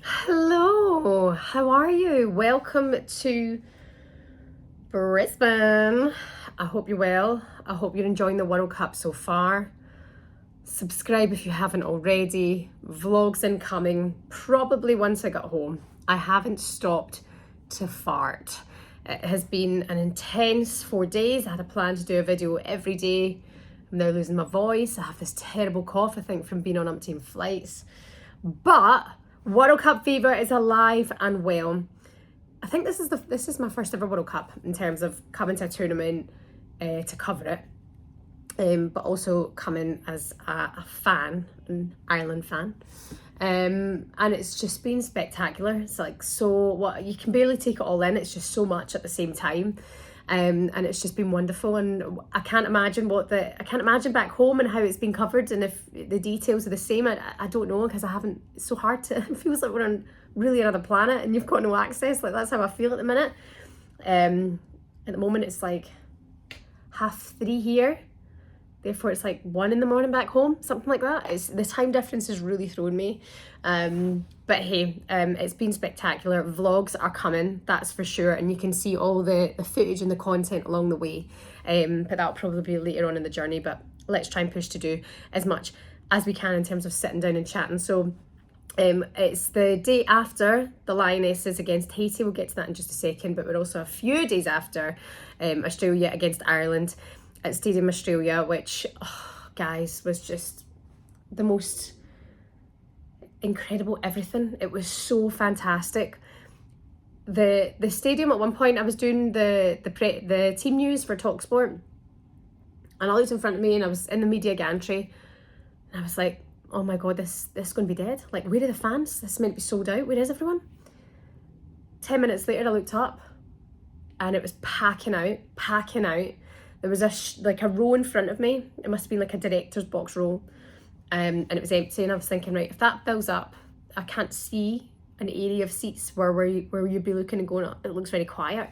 Hello, how are you? Welcome to Brisbane. I hope you're well. I hope you're enjoying the World Cup so far. Subscribe if you haven't already. Vlogs incoming, probably once I get home. I haven't stopped to fart. It has been an intense 4 days. I had a plan to do a video every day. I'm now losing my voice. I have this terrible cough, I think, from being on umpteen flights. But World Cup fever is alive and well. I think this is my first ever World Cup in terms of coming to a tournament to cover it, but also coming as a fan, an Ireland fan. And it's just been spectacular. It's like you can barely take it all in. It's just so much at the same time. And it's just been wonderful, and I can't imagine back home and how it's been covered, and if the details are the same. I don't know, because I haven't. It's so hard to. It feels like we're on really another planet, and you've got no access. Like, that's how I feel at the minute. At the moment, it's like 3:30 here. Therefore, it's like 1 a.m. back home, something like that. The time difference is really throwing me. But hey, it's been spectacular. Vlogs are coming, that's for sure. And you can see all the footage and the content along the way. But that'll probably be later on in the journey. But let's try and push to do as much as we can in terms of sitting down and chatting. So it's the day after the Lionesses against Haiti. We'll get to that in just a second. But we're also a few days after Australia against Ireland at Stadium Australia, which, guys, was just the most incredible everything. It was so fantastic. The stadium, at one point I was doing the team news for TalkSport, and I looked in front of me and I was in the media gantry, and I was like, oh my god, this is going to be dead. Like, where are the fans? This is meant to be sold out. Where is everyone? 10 minutes later I looked up and it was packing out. There was a row in front of me. It must have been like a director's box row. And it was empty, and I was thinking, right, if that fills up, I can't see an area of seats where you'd be looking and going, oh, it looks very quiet.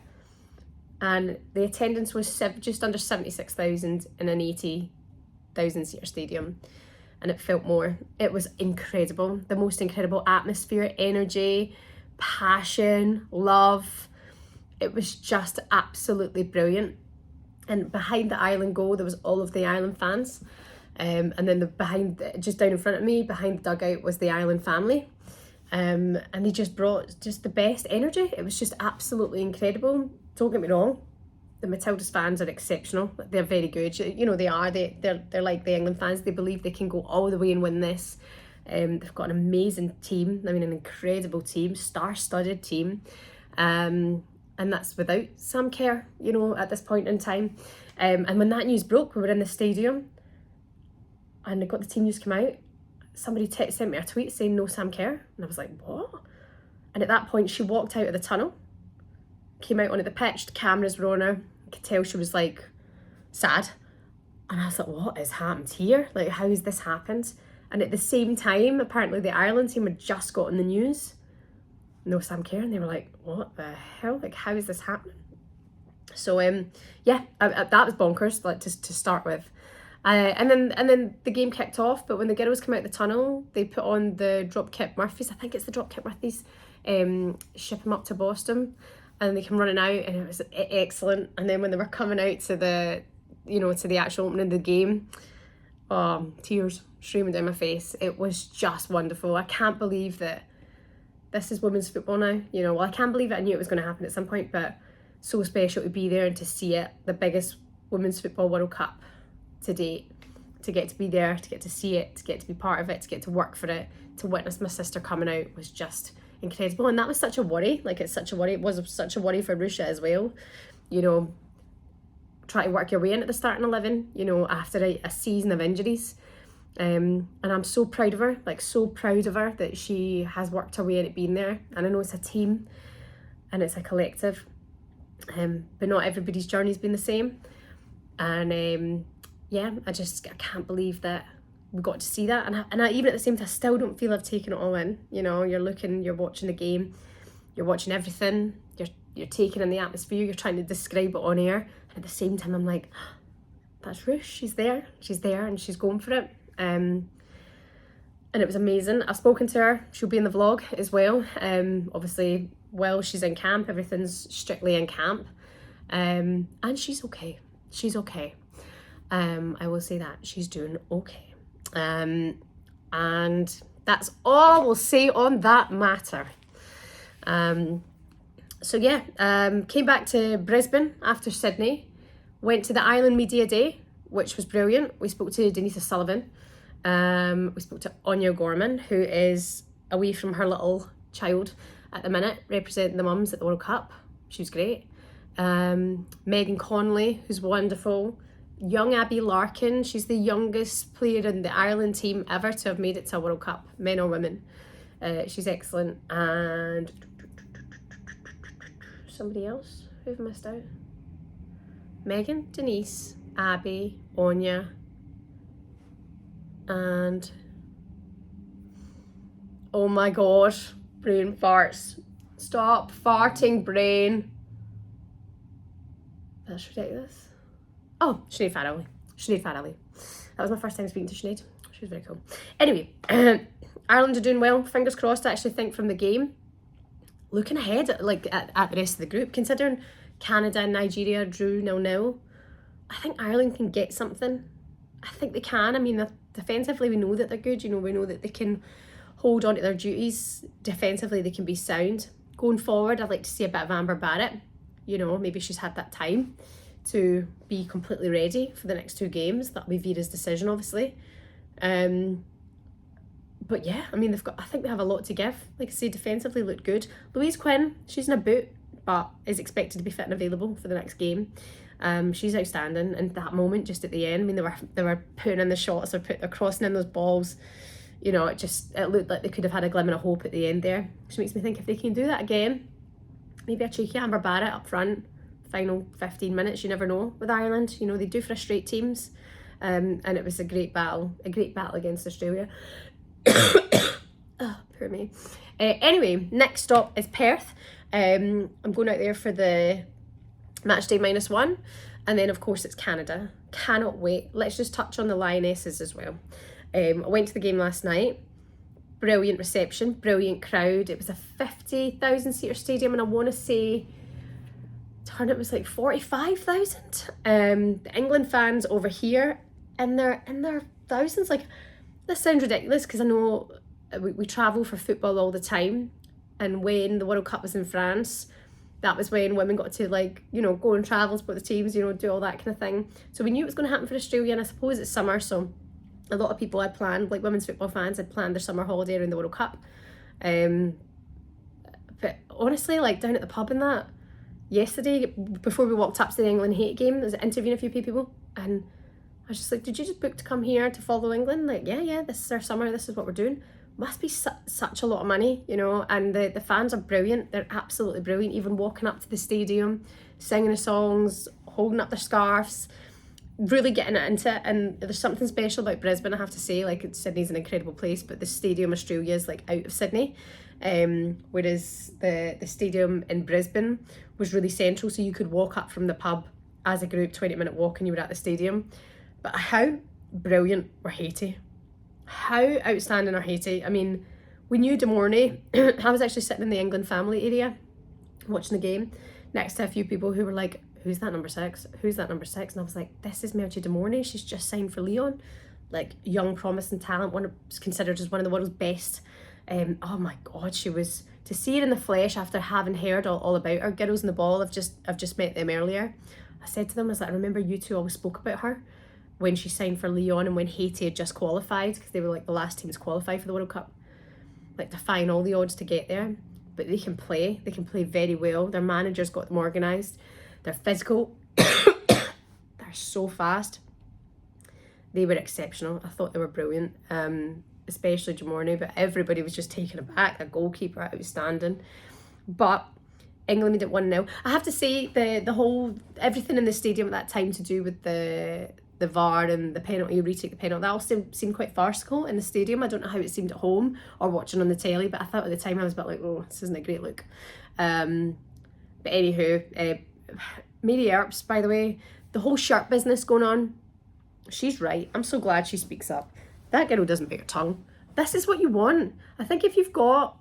And the attendance was just under 76,000 in an 80,000 seater stadium, and it felt more. It was incredible. The most incredible atmosphere, energy, passion, love. It was just absolutely brilliant. And behind the Ireland goal, there was all of the Ireland fans. And then just down in front of me, behind the dugout, was the Ireland family. And they just brought just the best energy. It was just absolutely incredible. Don't get me wrong, the Matildas fans are exceptional. They're very good. You know, they are. They're like the England fans. They believe they can go all the way and win this. They've got an amazing team. I mean, an incredible team, star-studded team. And that's without Sam Kerr, you know, at this point in time. And when that news broke, we were in the stadium and they got the team news come out. Somebody sent me a tweet saying no Sam Kerr. And I was like, what? And at that point, she walked out of the tunnel, came out onto the pitch, the cameras were on her. I could tell she was like sad. And I was like, what has happened here? Like, how has this happened? And at the same time, apparently the Ireland team had just gotten the news. No Sam Kerr, and they were like, what the hell? Like, how is this happening? So that was bonkers, like, to start with. And then the game kicked off, but when the girls came out the tunnel, they put on the Dropkick Murphys. I think it's the Dropkick Murphys. Ship them up to Boston, and they came running out, and it was excellent. And then when they were coming out to the actual opening of the game, tears streaming down my face. It was just wonderful. I can't believe that this is women's football now. You know, well, I can't believe it. I knew it was going to happen at some point, but so special to be there and to see it. The biggest women's football World Cup to date. To get to be there, to get to see it, to get to be part of it, to get to work for it, to witness my sister coming out was just incredible. And that was such a worry. Like, it's such a worry. It was such a worry for Russia as well. You know, try to work your way in at the starting 11, you know, after a season of injuries. And I'm so proud of her, that she has worked her way in it being there. And I know it's a team and it's a collective, but not everybody's journey's been the same. And I can't believe that we got to see that. And I even at the same time, I still don't feel I've taken it all in. You know, you're watching the game, you're watching everything, you're taking in the atmosphere, you're trying to describe it on air. And at the same time, I'm like, that's Rush, she's there, and she's going for it. and it was amazing. I've spoken to her. She'll be in the vlog as well. Obviously, while she's in camp, everything's strictly in camp. And she's okay. She's okay. I will say that. She's doing okay. And that's all we'll say on that matter. So yeah, came back to Brisbane after Sydney. Went to the Ireland Media Day, which was brilliant. We spoke to Denise Sullivan. We spoke to Anya Gorman, who is away from her little child at the minute, representing the mums at the World Cup. She was great. Megan Conley, who's wonderful. Young Abby Larkin, she's the youngest player in the Ireland team ever to have made it to a World Cup, men or women. She's excellent. And somebody else who I've missed out. Megan, Denise, Abby, Anya, and oh my gosh, brain farts. Stop farting, brain. That's ridiculous. Oh, Sinead Farrelly. Sinead Farrelly. That was my first time speaking to Sinead. She was very cool. Anyway, Ireland are doing well. Fingers crossed, I actually think, from the game. Looking ahead at the rest of the group, considering Canada and Nigeria drew 0-0, I think Ireland can get something. I think they can. I mean, defensively, we know that they're good. You know, we know that they can hold on to their duties. Defensively, they can be sound. Going forward, I'd like to see a bit of Amber Barrett. You know, maybe she's had that time to be completely ready for the next two games. That'll be Vera's decision, obviously. But yeah, I mean, I think they have a lot to give. Like I say, defensively looked good. Louise Quinn, she's in a boot, but is expected to be fit and available for the next game. She's outstanding, and that moment just at the end, I mean, they were putting in the shots, they're crossing in those balls. You know, it looked like they could have had a glimmer of hope at the end there. Which makes me think if they can do that again, maybe a cheeky Amber Barrett up front, final 15 minutes, you never know with Ireland. You know, they do frustrate teams. And it was a great battle against Australia. Oh, poor me. Anyway, next stop is Perth. I'm going out there for the match day -1, and then of course it's Canada. Cannot wait. Let's just touch on the Lionesses as well. I went to the game last night. Brilliant reception, brilliant crowd. It was a 50,000 seater stadium, and I want to say turnout was like 45,000. The England fans over here in their thousands. Like, this sounds ridiculous because I know we travel for football all the time, and when the World Cup was in France, that was when women got to, like, you know, go and travel, support the teams, you know, do all that kind of thing. So we knew it was going to happen for Australia, and I suppose it's summer, so a lot of people had planned, like women's football fans had planned their summer holiday around the World Cup. But honestly, like, down at the pub and that, yesterday, before we walked up to the England-Haiti game, I was interviewing a few people, and I was just like, did you just book to come here to follow England? Like, yeah, this is our summer, this is what we're doing. Must be such a lot of money, you know, and the fans are brilliant. They're absolutely brilliant, even walking up to the stadium, singing the songs, holding up their scarves, really getting it into it. And there's something special about Brisbane, I have to say. Like, Sydney's an incredible place, but the Stadium Australia is like out of Sydney, whereas the stadium in Brisbane was really central, so you could walk up from the pub as a group, 20-minute walk, and you were at the stadium. But how brilliant were Haiti? How outstanding are Haiti? I mean, we knew Dumornay. I was actually sitting in the England family area watching the game next to a few people who were like, who's that number 6? Who's that number 6? And I was like, this is Melchi Dumornay. She's just signed for Lyon. Like, young, promising talent, considered as one of the world's best. Oh my God, she was, to see her in the flesh after having heard all about her. Girls in the Ball, I've just met them earlier. I said to them, I was like, I remember you two always spoke about her when she signed for Lyon and when Haiti had just qualified, because they were like the last teams qualified for the World Cup, like defying all the odds to get there. But they can play very well. Their manager's got them organised. They're physical. They're so fast. They were exceptional. I thought they were brilliant, especially Dumornay, but everybody was just taken aback. The goalkeeper, outstanding. But England made it 1-0. I have to say, the whole, everything in the stadium at that time to do with the VAR and the penalty, retake the penalty, that all seemed quite farcical in the stadium. I don't know how it seemed at home or watching on the telly, but I thought at the time I was a bit like, oh, this isn't a great look. But anywho, Mary Earps, by the way, the whole shirt business going on, she's right. I'm so glad she speaks up. That girl doesn't bite her tongue. this is what you want. I think if you've got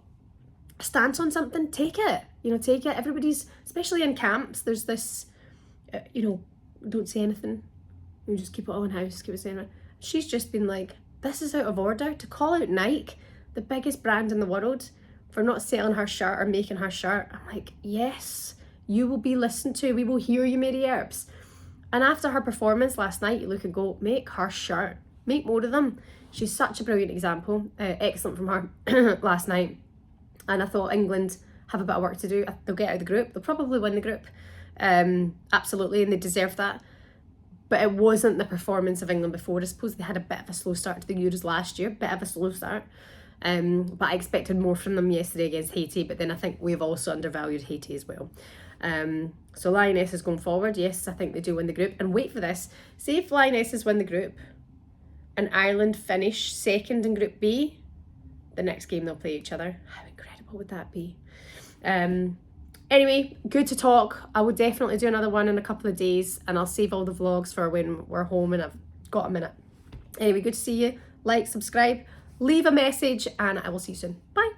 a stance on something, take it. You know, take it. Everybody's, especially in camps, there's this, you know, don't say anything. You just keep it all in house, keep it saying it. She's just been like, this is out of order. To call out Nike, the biggest brand in the world, for not selling her shirt or making her shirt. I'm like, yes, you will be listened to. We will hear you, Mary Earps. And after her performance last night, you look and go, make her shirt. Make more of them. She's such a brilliant example. Excellent from her last night. And I thought England have a bit of work to do. They'll get out of the group. They'll probably win the group. Absolutely, and they deserve that. But it wasn't the performance of England before. I suppose they had a bit of a slow start to the Euros last year. Bit of a slow start. But I expected more from them yesterday against Haiti. But then I think we've also undervalued Haiti as well. So Lionesses going forward. Yes, I think they do win the group. And wait for this. See if Lionesses win the group and Ireland finish second in Group B, the next game they'll play each other. How incredible would that be? Anyway, good to talk. I will definitely do another one in a couple of days, and I'll save all the vlogs for when we're home and I've got a minute. Anyway, good to see you. Like, subscribe, leave a message, and I will see you soon. Bye.